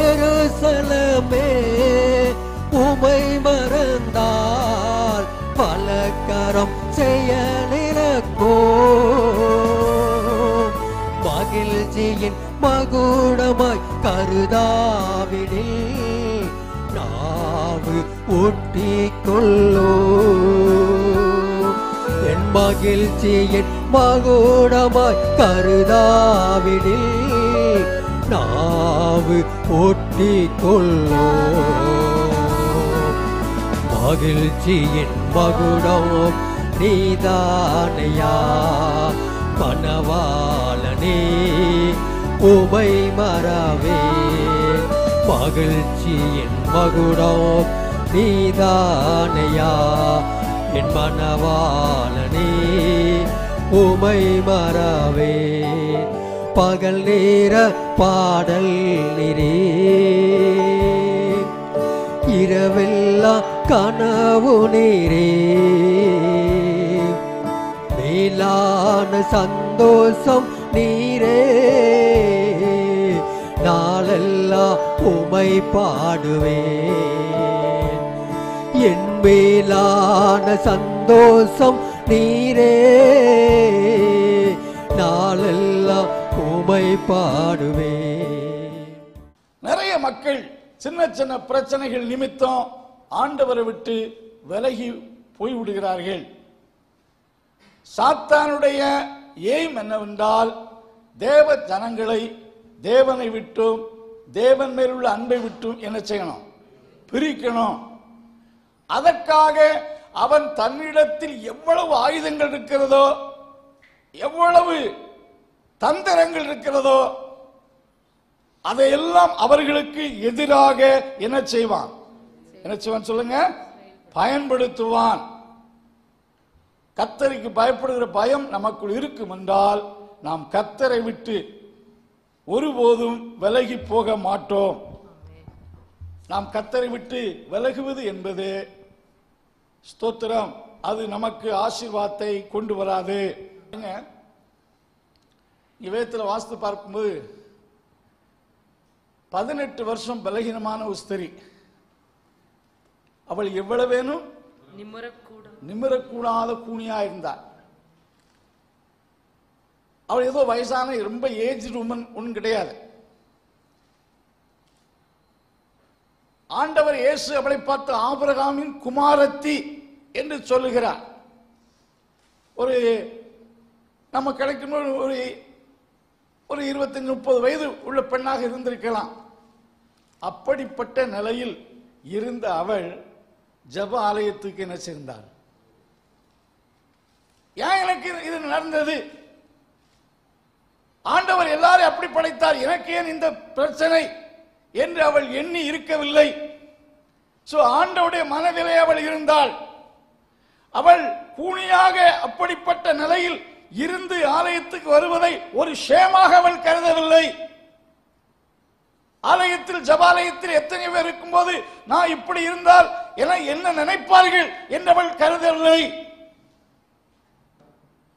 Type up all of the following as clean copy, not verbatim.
எருசலேமே உமை மறந்தால் பலகரம் செயலிழக்கோ. மகிழ்ச்சியின் மகுடமாய் கருதாவிடில் நாவு ஒட்டிக்கொள்ளோ. என் மகிழ்ச்சியின் மகுடமாய் கருதாவிடில் நாவு ஒட்டிக்கொள்ளோ. மகிழ்ச்சியின் மகுடம் நீதானையா மணவாளனே உமை மறவே. மகிழ்ச்சியின் மகுடம் நீதானையா என் மணவாளனே உமை மறவே. பகல் நேர பாடல் நிறே இரவெல்லாம் கனவு நீரே. மேலான சந்தோஷம் நீரே நாளெல்லாம் உமை பாடுவேன். என் மேலான சந்தோஷம் நீரே நாளெல்லாம் உமை பாடுவேன். நிறைய மக்கள் சின்ன சின்ன பிரச்சனைகள் நிமித்தம் ஆண்டவரை விட்டு விலகி போய்விடுகிறார்கள். சாத்தானுடைய எய்ம் என்னவென்றால் தேவ ஜனங்களை தேவனை விட்டும் தேவன் மேலுள்ள அன்பை விட்டும் என்ன செய்யணும்? பிரிக்கணும். அதற்காக அவன் தன்னிடத்தில் எவ்வளவு ஆயுதங்கள் இருக்கிறதோ, எவ்வளவு தந்திரங்கள் இருக்கிறதோ, அதையெல்லாம் அவர்களுக்கு எதிராக என்ன செய்வான்? என்ன செய்வான் சொல்லுங்க? பயன்படுத்துவான். கர்த்தருக்கு பயப்படுகிற பயம் நமக்குள் இருக்கும் என்றால் நாம் கர்த்தரை விட்டு ஒருபோதும் விலகி போக மாட்டோம். நாம் கர்த்தரை விட்டு விலகுவது என்பது ஸ்தோத்திரம், அது நமக்கு ஆசீர்வாதத்தை கொண்டு வராது. வேதத்தில் வாஸ்து பார்க்கும்போது 18 வருஷம் பலகீனமான ஒரு ஸ்திரீ, அவள் எவ்வளவேனும் நிமிரக்கூடாத கூனியா இருந்தாள். அவள் ஏதோ வயசான ரொம்ப ஏஜ் உமன் ஒன்றும் கிடையாது. ஆண்டவர் இயேசு அவளை பார்த்து ஆபிரகாமின் குமாரத்தி என்று சொல்லுகிறார். ஒரு நம்ம கிடைக்கும் ஒரு 25-30 வயது உள்ள பெண்ணாக இருந்திருக்கலாம். அப்படிப்பட்ட நிலையில் இருந்த அவள் ஜெப ஆலயத்துக்கு என்ன செய்தார்? ஏன் எனக்கு இது நடந்தது? ஆண்டவர் எல்லாரும் அப்படி படைத்தார், எனக்கு ஏன் இந்த பிரச்சனை என்று அவள் எண்ணி இருக்கவில்லை. ஆண்டவருடைய மனதிலே அவள் இருந்தாள். அவள் கூனியாக அப்படிப்பட்ட நிலையில் இருந்து ஆலயத்துக்கு வருவதை ஒரு ஷேமாக அவள் கருதவில்லை. ஆலயத்தில் ஜபாலயத்தில் எத்தனை பேர் இருக்கும்போது நான் இப்படி இருந்தால் என்ன நினைப்பார்கள் என்று அவள் கருதவில்லை.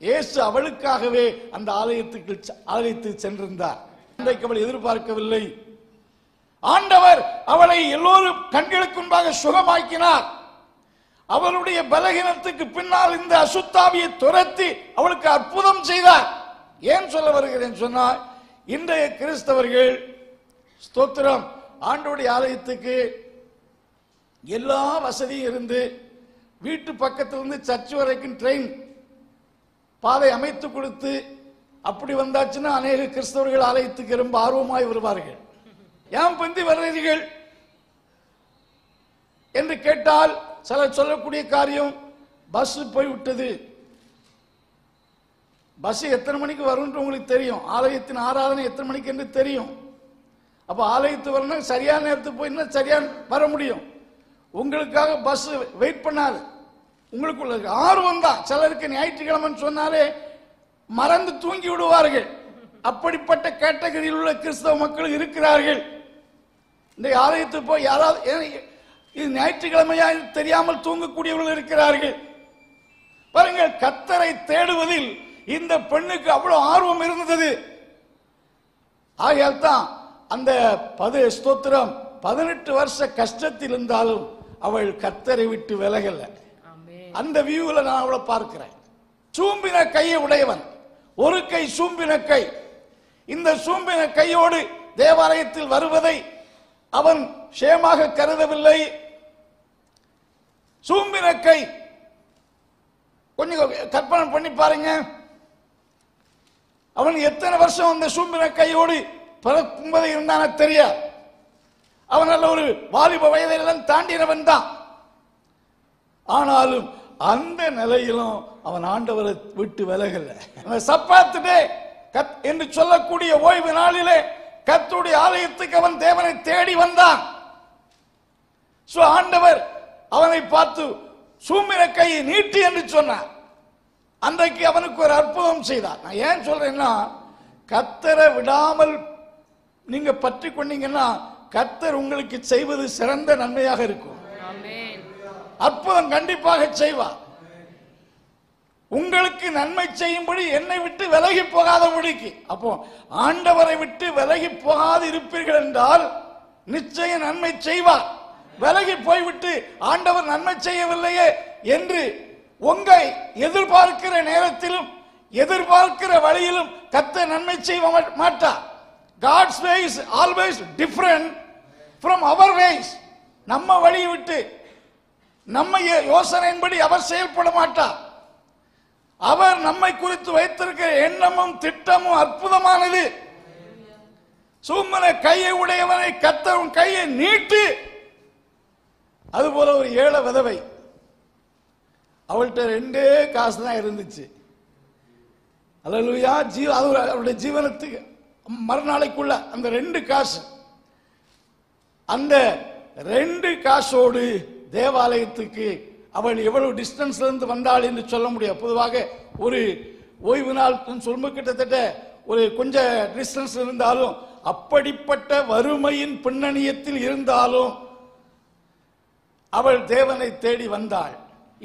இயேசு அவளுக்காகவே அந்த ஆலயத்துக்கு சென்றிருந்தார். இன்றைக்கு அவள் எதிர்பார்க்கவில்லை. ஆண்டவர் அவளை எல்லோரும் கண்களுக்கு முன்பாக சுகமாக்கினார். அவளுடைய பலகீனத்துக்கு பின்னால் இந்த அசுத்தாவியை துரத்தி அவளுக்கு அற்புதம் செய்தார். ஏன் சொல்ல வருகிறேன் சொன்னால், இன்றைய கிறிஸ்தவர்கள் ஸ்தோத்திரம் ஆண்டவருடைய ஆலயத்துக்கு எல்லா வசதியும் இருந்து வீட்டு பக்கத்திலிருந்து சர்ச் வரைக்கும் ட்ரெயின் பாதை அமைத்து கொடுத்து அப்படி வந்தாச்சுன்னா அநேக கிறிஸ்தவர்கள் ஆலயத்துக்கு ரொம்ப ஆர்வமாய் வருவார்கள். ஏன் பந்தி வர்றீர்கள் என்று கேட்டால் சிலர் சொல்லக்கூடிய காரியம், பஸ் போய்விட்டது. பஸ் எத்தனை மணிக்கு வரும் உங்களுக்கு தெரியும், ஆலயத்தின் ஆராதனை எத்தனை மணிக்கு என்று தெரியும். அப்ப ஆலயத்து வரணும், சரியான நேரத்துக்கு போய் சரியான வர முடியும். உங்களுக்காக பஸ் வெயிட் பண்ணாது. உங்களுக்குள்ள ஆர்வம் தான். சிலருக்கு ஞாயிற்றுக்கிழமை சொன்னாலே மறந்து தூங்கி விடுவார்கள். அப்படிப்பட்ட கேட்டகரியில் உள்ள கிறிஸ்தவ மக்கள் இருக்கிறார்கள். இந்த ஆலயத்துக்கு போய் யாராவது இது ஞாயிற்றுக்கிழமையா தெரியாமல் தூங்கக்கூடியவர்கள் இருக்கிறார்கள். பாருங்கள், கர்த்தரை தேடுவதில் இந்த பெண்ணுக்கு அவ்வளவு ஆர்வம் இருந்தது. ஆகையால் தான் அந்த ஸ்தோத்திரம் 18 வருஷ கஷ்டத்தில் இருந்தாலும் அவள் கர்த்தரை விட்டு விலகல. அந்த வியூல நான் அவளை பார்க்கிறேன். சூம்பின கையை உடையவன், ஒரு கை சூம்பின கை. இந்த சூம்பின கையோடு தேவாலயத்தில் வருவதை அவன் சேமாக கருதவில்லை. சூம்பின கை, கொஞ்சம் கற்பனை பண்ணி பாருங்க. அவன் எத்தனை வருஷம் அந்த சூம்பின கையோடு பிறக்கும்பதை இருந்தான தெரியா. அவன் நல்ல ஒரு வாலிப வயதையெல்லாம் தாண்டினவன் தான். ஆனாலும் அந்த நிலையிலும் அவன் ஆண்டவரை விட்டு விலகல. சப்பாத்து டே என்று சொல்லக்கூடிய ஓய்வு நாளிலே கர்த்தருடைய ஆலயத்துக்கு அவன் தேவனை தேடி வந்தான். ஆண்டவர் அவனை பார்த்து சூம்பின கையை நீட்டி என்று சொன்னார். அன்றைக்கு அவனுக்கு ஒரு அற்புதம் செய்தார். நான் ஏன் சொல்றேன்னா, கர்த்தரை விடாமல் நீங்க பற்றி கொண்டீங்கன்னா கர்த்தர் உங்களுக்கு செய்வது சிறந்த நன்மையாக இருக்கும். அற்புதம் கண்டிப்பாக செய்வார். உங்களுக்கு நன்மை செய்யும்படி என்னை விட்டு விலகி போகாதபடிக்கு. அப்போ ஆண்டவரை விட்டு விலகி போகாது இருப்பீர்கள் என்றால் நிச்சயம் நன்மை செய்வார். விலகி போய்விட்டு ஆண்டவர் நன்மை செய்யவில்லையே என்று உங்களை எதிர்பார்க்கிற நேரத்திலும் எதிர்பார்க்கிற வழியிலும் கர்த்தர் நன்மை செய்ய மாட்டார். God's way is always different from our ways. நம்ம வழியை விட்டு நம்ம யோசனையின்படி அவர் செயல்பட மாட்டார். அவர் நம்மை குறித்து வைத்திருக்கிற எண்ணமும் திட்டமும் அற்புதமானது. சூம்பின கையை உடையவனை கர்த்தர் கையை நீட்டு. அதுபோல ஒரு ஏழை விதவை, அவள்கிட்ட 2 காசு தான் இருந்துச்சு. அல்லேலூயா. அவருடைய ஜீவனத்துக்கு மறுநாளைக்குள்ள அந்த 2 காசு, அந்த 2 காசோடு தேவாலயத்துக்கு அவள் எவ்வளவு டிஸ்டன்ஸ்ல இருந்து வந்தாள் என்று சொல்ல முடியாது. பொதுவாக ஒரு ஓய்வு நாள் சொல்லும் கிட்டத்தட்ட ஒரு கொஞ்சம் டிஸ்டன்ஸ் இருந்தாலும், அப்படிப்பட்ட வறுமையின் பின்னணியத்தில் இருந்தாலும் அவள் தேவனை தேடி வந்தாள்.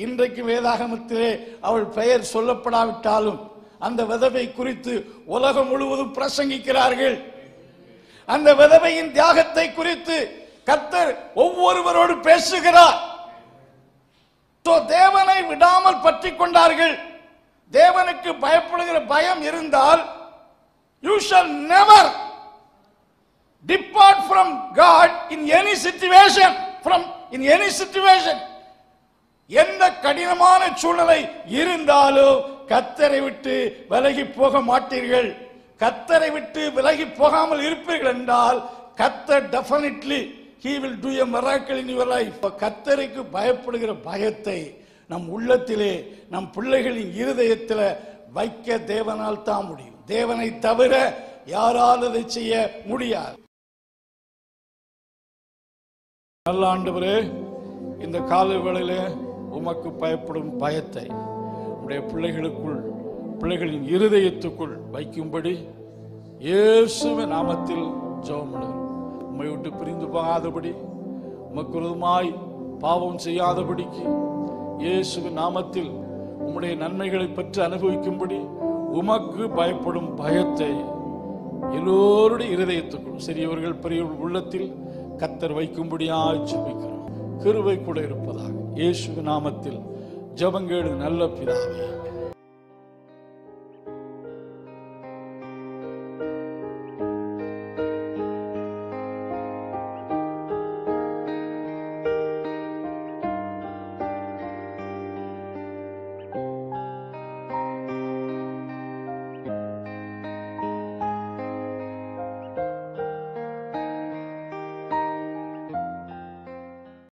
இன்றைக்கு வேதாகமத்திலே அவள் பெயர் சொல்லப்படாவிட்டாலும் அந்த விதவை குறித்து உலகம் முழுவதும் பிரசங்கிக்கிறார்கள். அந்த விதவையின் தியாகத்தை குறித்து கர்த்தர் ஒவ்வொருவரோடு பேசுகிறார். தேவனை விடாமல் பற்றி கொண்டார்கள். தேவனுக்கு பயப்படுகிற பயம் இருந்தால் you shall never depart from God in any situation. எந்த கடினமான சூழ்நிலை இருந்தாலும் கர்த்தரை விட்டு விலகி போக மாட்டீர்கள். கர்த்தரை விட்டு விலகி போகாமல் இருப்பீர்கள் என்றால் கர்த்தர் definitely he will do a miracle in your life. கர்த்தருக்கு பயப்படுகிற பயத்தை நம் உள்ளத்திலே, நம் பிள்ளைகளின் இருதயத்தில் வைக்க தேவனால் தான் முடியும். தேவனை தவிர யாரால் அதை செய்ய முடியாது. நல்ல ஆண்டவரே, இந்த கால வேளையிலே உமக்கு பயப்படும் பயத்தை உடைய பிள்ளைகளின் இருதயத்துக்குள் வைக்கும்படி இயேசுவின் நாமத்தில் ஜெபம். உம்மை விட்டு பிரிந்து போகாதபடி, உமக்கு விரோதமாய் பாவம் செய்யாதபடிக்கு இயேசுவின் நாமத்தில் உம்முடைய நன்மைகளை பெற்று அனுபவிக்கும்படி உமக்கு பயப்படும் பயத்தை எல்லோருடைய இருதயத்துக்குள், சிறியவர்கள் பெரியவர்கள் உள்ளத்தில் கர்த்தர் வைக்கும்படியாய் ஜெபிக்கிறோம். கிருபை கூட இருப்பதாக இயேசுவின் நாமத்தில் ஜெபங்கேடு நல்ல பிதாவே.